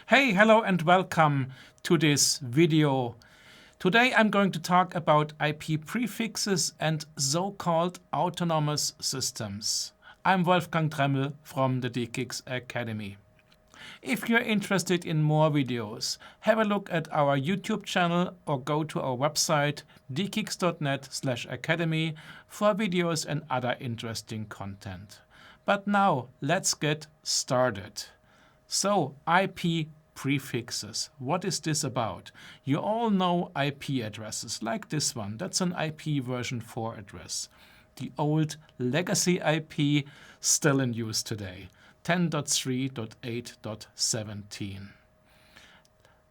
Hey, hello and welcome to this video. Today I'm going to talk about IP prefixes and so-called autonomous systems. I'm Wolfgang Tremmel from the DE-CIX Academy. If you're interested in more videos, have a look at our YouTube channel or go to our website decix.net/academy for videos and other interesting content. But now let's get started. So, IP prefixes. What is this about? You all know IP addresses, like this one. That's an IP version 4 address. The old legacy IP still in use today, 10.3.8.17.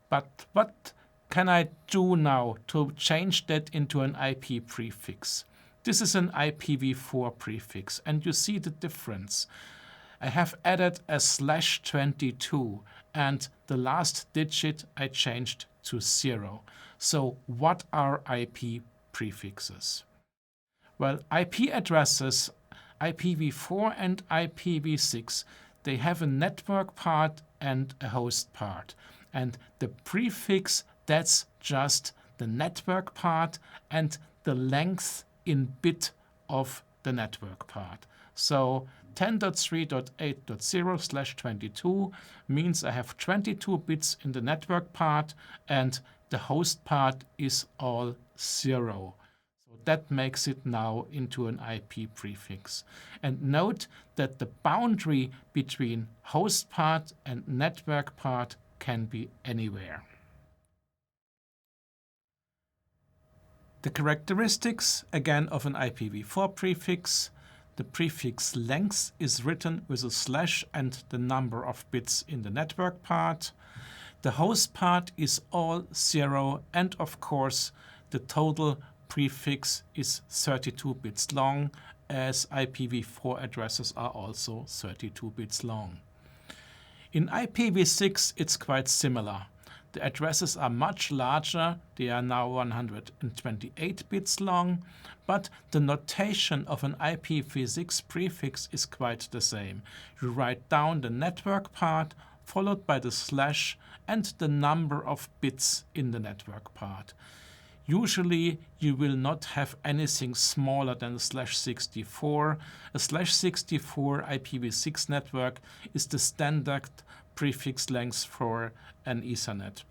But what can I do now to change that into an IP prefix? This is an IPv4 prefix, and you see the difference. I have added a /22 and the last digit I changed to 0. So what are IP prefixes? Well, IP addresses, IPv4 and IPv6, they have a network part and a host part. And the prefix, that's just the network part and the length in bit of the network part. So 10.3.8.0/22 means I have 22 bits in the network part and the host part is all 0. So that makes it now into an IP prefix. And note that the boundary between host part and network part can be anywhere. The characteristics, again, of an IPv4 prefix. The prefix length is written with a slash and the number of bits in the network part. The host part is all 0, and of course the total prefix is 32 bits long, as IPv4 addresses are also 32 bits long. In IPv6 it's quite similar. The addresses are much larger, they are now 128 bits long, but the notation of an IPv6 prefix is quite the same. You write down the network part, followed by the slash and the number of bits in the network part. Usually you will not have anything smaller than /64. A /64 IPv6 network is the standard prefix length for an Ethernet.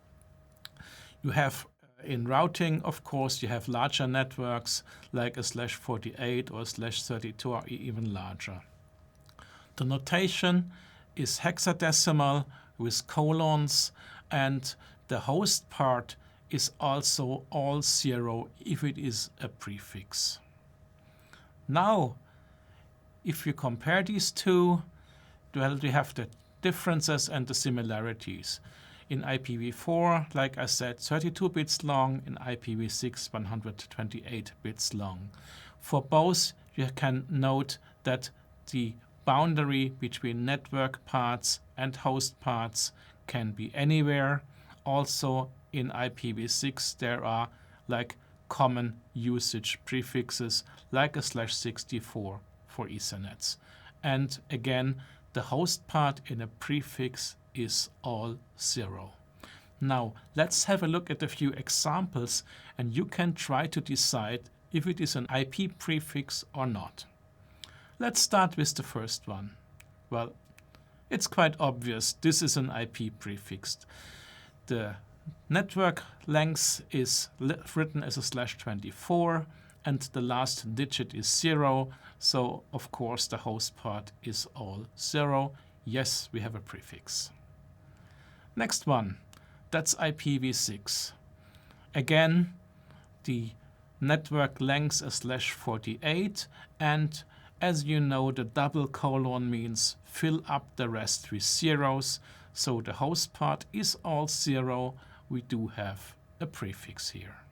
You have in routing, of course, you have larger networks like a /48 or /32 or even larger. The notation is hexadecimal with colons, and the host part is also all 0 if it is a prefix. Now, if you compare these two, well, we have the differences and the similarities. In IPv4, like I said, 32 bits long. In IPv6, 128 bits long. For both, you can note that the boundary between network parts and host parts can be anywhere. Also, in IPv6, there are like common usage prefixes, like a /64 for Ethernets. And again, the host part in a prefix is all 0. Now, let's have a look at a few examples, and you can try to decide if it is an IP prefix or not. Let's start with the first one. Well, it's quite obvious this is an IP prefix. The network length is written as a /24, and the last digit is 0, so of course the host part is all 0. Yes, we have a prefix. Next one, that's IPv6. Again, the network length is /48, and as you know, the double colon means fill up the rest with zeros, so the host part is all 0. We do have a prefix here.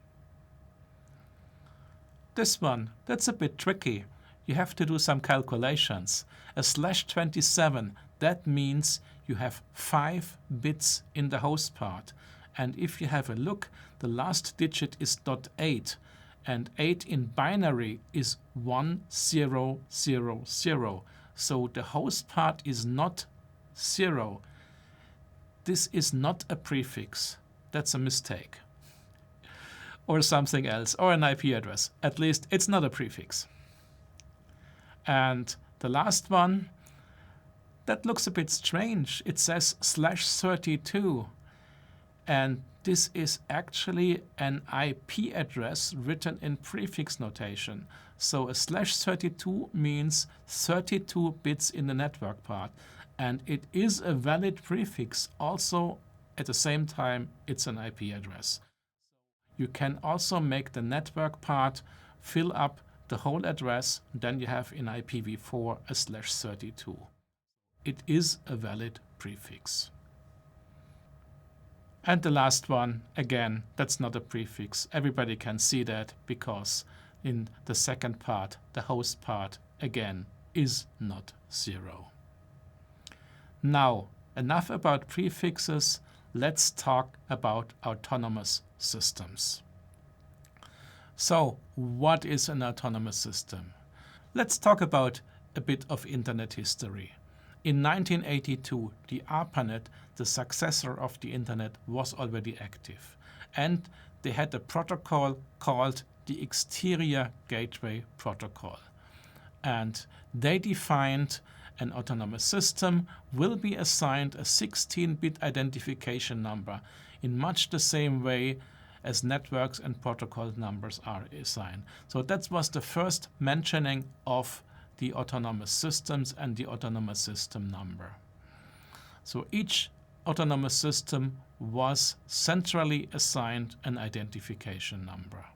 This one, that's a bit tricky. You have to do some calculations. A /27, that means you have 5 bits in the host part. And if you have a look, the last digit is .8, and 8 in binary is 1000. So the host part is not 0. this is not a prefix. That's a mistake. Or something else, or an IP address. At least it's not a prefix. And the last one, that looks a bit strange. It says /32. And this is actually an IP address written in prefix notation. So a /32 means 32 bits in the network part. And it is a valid prefix. Also, at the same time, it's an IP address. You can also make the network part fill up the whole address. Then you have in IPv4 a /32. It is a valid prefix. And the last one, again, that's not a prefix. Everybody can see that because in the second part, the host part, again, is not 0. Now, enough about prefixes. Let's talk about autonomous systems. So, what is an autonomous system? Let's talk about a bit of Internet history. In 1982, the ARPANET, the successor of the Internet, was already active. And they had a protocol called the Exterior Gateway Protocol. And they defined an autonomous system will be assigned a 16-bit identification number in much the same way as networks and protocol numbers are assigned. So that was the first mentioning of the autonomous systems and the autonomous system number. So each autonomous system was centrally assigned an identification number.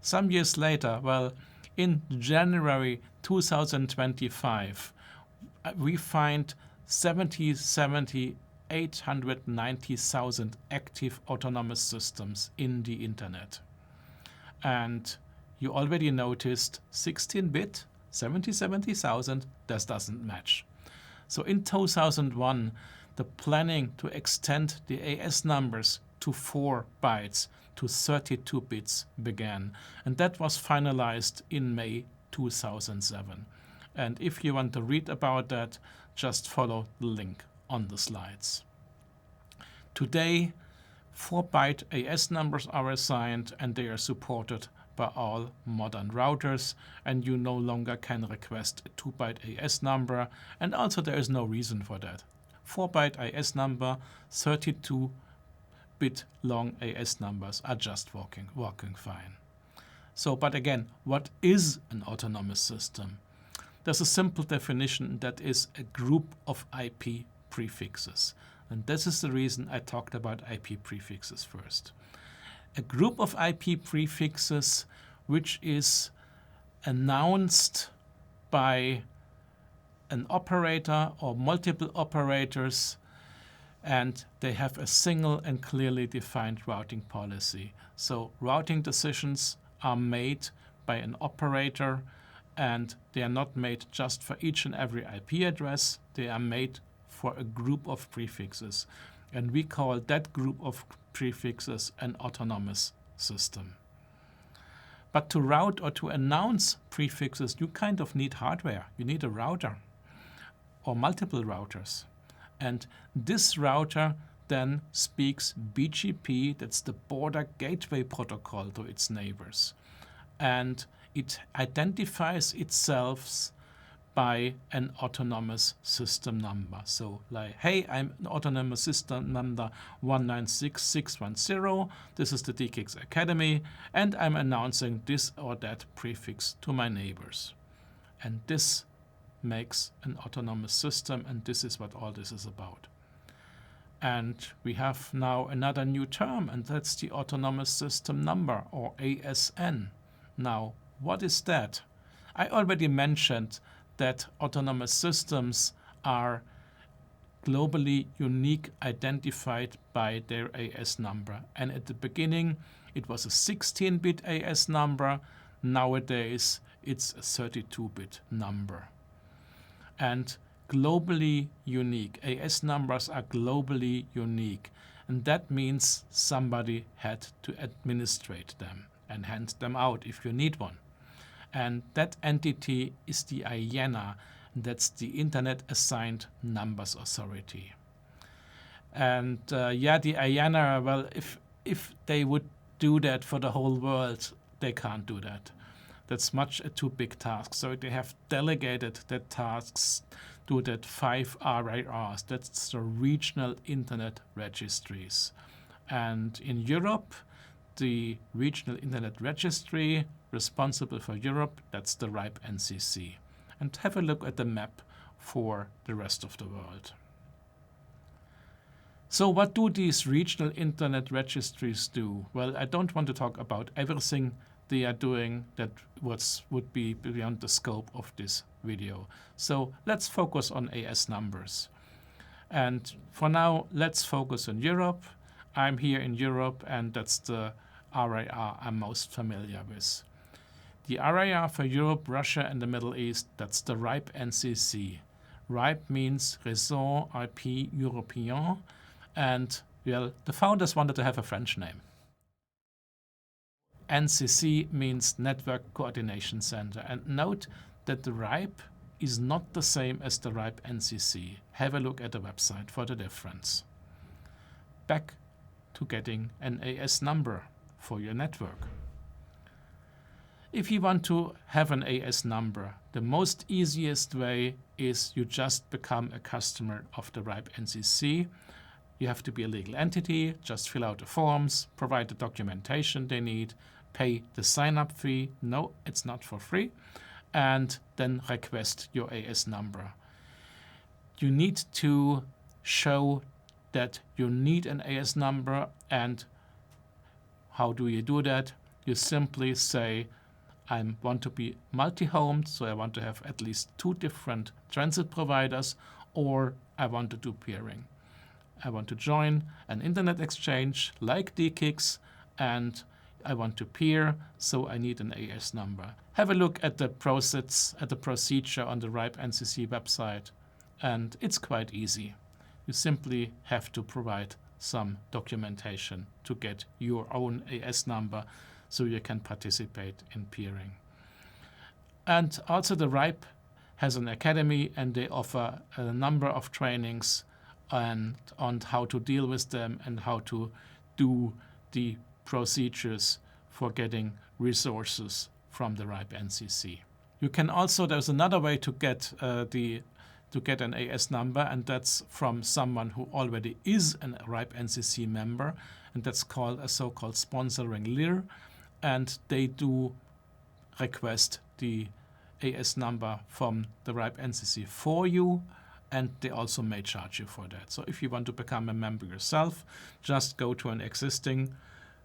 Some years later, well, in January 2025, we find 890,000 active autonomous systems in the Internet. And you already noticed 16-bit, 70,000, that doesn't match. So in 2001, the planning to extend the AS numbers to 4 bytes to 32 bits began. And that was finalized in May 2007. And if you want to read about that, just follow the link on the slides. Today, 4-byte AS numbers are assigned and they are supported by all modern routers, and you no longer can request a 2-byte AS number, and also there is no reason for that. 4-byte AS number, 32-bit long AS numbers are just working fine. So, but again, what is an autonomous system? There's a simple definition that is a group of IP prefixes. And this is the reason I talked about IP prefixes first. A group of IP prefixes which is announced by an operator or multiple operators, and they have a single and clearly defined routing policy. So routing decisions are made by an operator, and they are not made just for each and every IP address. They are made for a group of prefixes. And we call that group of prefixes an autonomous system. But to route or to announce prefixes, you kind of need hardware. You need a router or multiple routers. And this router then speaks BGP, that's the Border Gateway Protocol, to its neighbors. And it identifies itself by an autonomous system number. So like, hey, I'm an autonomous system number 196610. This is the DE-CIX Academy, and I'm announcing this or that prefix to my neighbors. And this makes an autonomous system, and this is what all this is about. And we have now another new term, and that's the autonomous system number, or ASN. Now, what is that? I already mentioned that autonomous systems are globally unique, identified by their AS number. And at the beginning, it was a 16-bit AS number. Nowadays, it's a 32-bit number. And globally unique. AS numbers are globally unique. And that means somebody had to administrate them and hand them out if you need one. And that entity is the IANA, that's the Internet Assigned Numbers Authority. And yeah, the IANA, well, if they would do that for the whole world, they can't do that. That's much a too big task. So they have delegated that tasks to that 5 RIRs. That's the regional internet registries. And in Europe, the regional internet registry responsible for Europe, that's the RIPE NCC. And have a look at the map for the rest of the world. So what do these regional internet registries do? Well, I don't want to talk about everything they are doing that would be beyond the scope of this video. So let's focus on AS numbers. And for now, let's focus on Europe. I'm here in Europe, and that's the RIR I'm most familiar with. The RIR for Europe, Russia, and the Middle East, that's the RIPE NCC. RIPE means Réseau IP Européen, and well, the founders wanted to have a French name. NCC means Network Coordination Center. And note that the RIPE is not the same as the RIPE NCC. Have a look at the website for the difference. Back to getting an AS number for your network. If you want to have an AS number, the most easiest way is you just become a customer of the RIPE NCC. You have to be a legal entity, just fill out the forms, provide the documentation they need, pay the sign-up fee. No, it's not for free. And then request your AS number. You need to show that you need an AS number. And how do you do that? You simply say, I want to be multi-homed, so I want to have at least 2 different transit providers, or I want to do peering. I want to join an internet exchange like DE-CIX, and I want to peer, so I need an AS number. Have a look at the procedure on the RIPE NCC website, and it's quite easy. You simply have to provide some documentation to get your own AS number so you can participate in peering. And also the RIPE has an academy, and they offer a number of trainings and on how to deal with them and how to do the procedures for getting resources from the RIPE NCC. You can also, there's another way to get an AS number, and that's from someone who already is a RIPE NCC member, and that's called a so-called sponsoring LIR, and they do request the AS number from the RIPE NCC for you, and they also may charge you for that. So if you want to become a member yourself, just go to an existing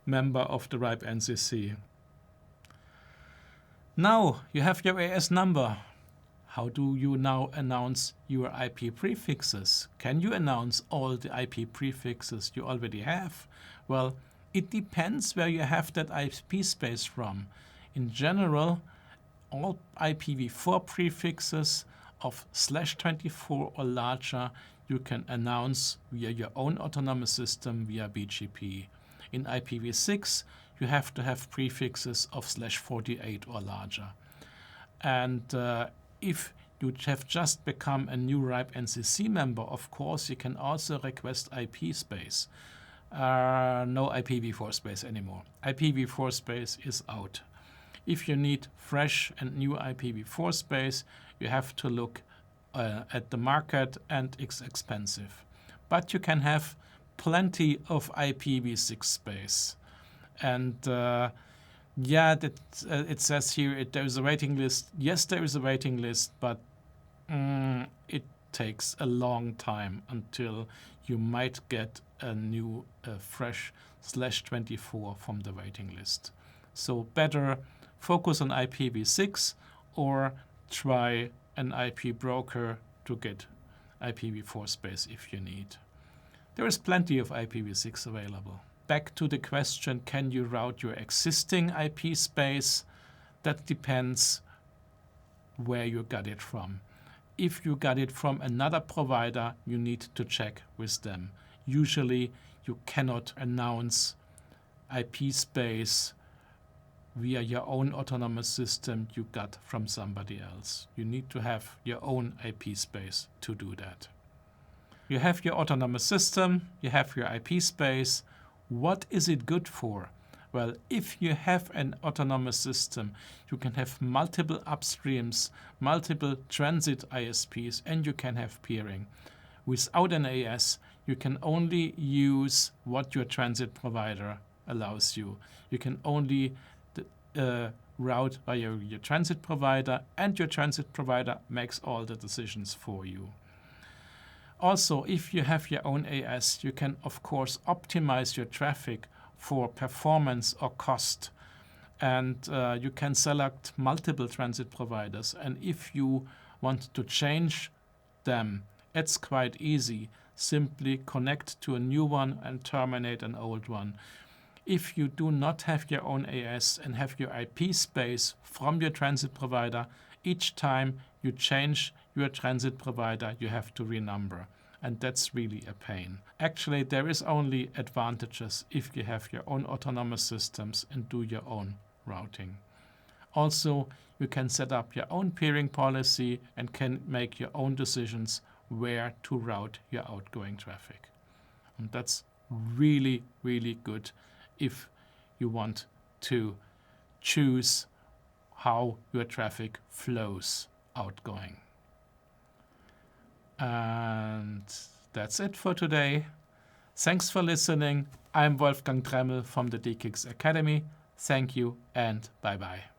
member of the RIPE NCC. Now you have your AS number. How do you now announce your IP prefixes? Can you announce all the IP prefixes you already have? Well, it depends where you have that IP space from. In general, all IPv4 prefixes of /24 or larger you can announce via your own autonomous system via BGP. In IPv6 you have to have prefixes of /48 or larger. And if you have just become a new RIPE NCC member, of course you can also request IP space. No IPv4 space anymore. IPv4 space is out. If you need fresh and new IPv4 space, you have to look at the market, and it's expensive. But you can have plenty of IPv6 space. And yeah, it says here there is a waiting list. Yes, there is a waiting list, but it takes a long time until you might get a new fresh /24 from the waiting list. So better focus on IPv6 or try an IP broker to get IPv4 space if you need. There is plenty of IPv6 available. Back to the question, can you route your existing IP space? That depends where you got it from. If you got it from another provider, you need to check with them. Usually you cannot announce IP space via your own autonomous system you got from somebody else. You need to have your own IP space to do that. You have your autonomous system, you have your IP space. What is it good for? Well, if you have an autonomous system, you can have multiple upstreams, multiple transit ISPs, and you can have peering. Without an AS, you can only use what your transit provider allows you. You can only route via your transit provider, and your transit provider makes all the decisions for you. Also, if you have your own AS, you can of course optimize your traffic for performance or cost. And you can select multiple transit providers. And if you want to change them, it's quite easy. Simply connect to a new one and terminate an old one. If you do not have your own AS and have your IP space from your transit provider, each time you change your transit provider, you have to renumber. And that's really a pain. Actually, there is only advantages if you have your own autonomous systems and do your own routing. Also, you can set up your own peering policy and can make your own decisions where to route your outgoing traffic. And that's really, really good if you want to choose how your traffic flows outgoing. And that's it for today. Thanks for listening. I'm Wolfgang Tremmel from the DE-CIX Academy. Thank you and bye-bye.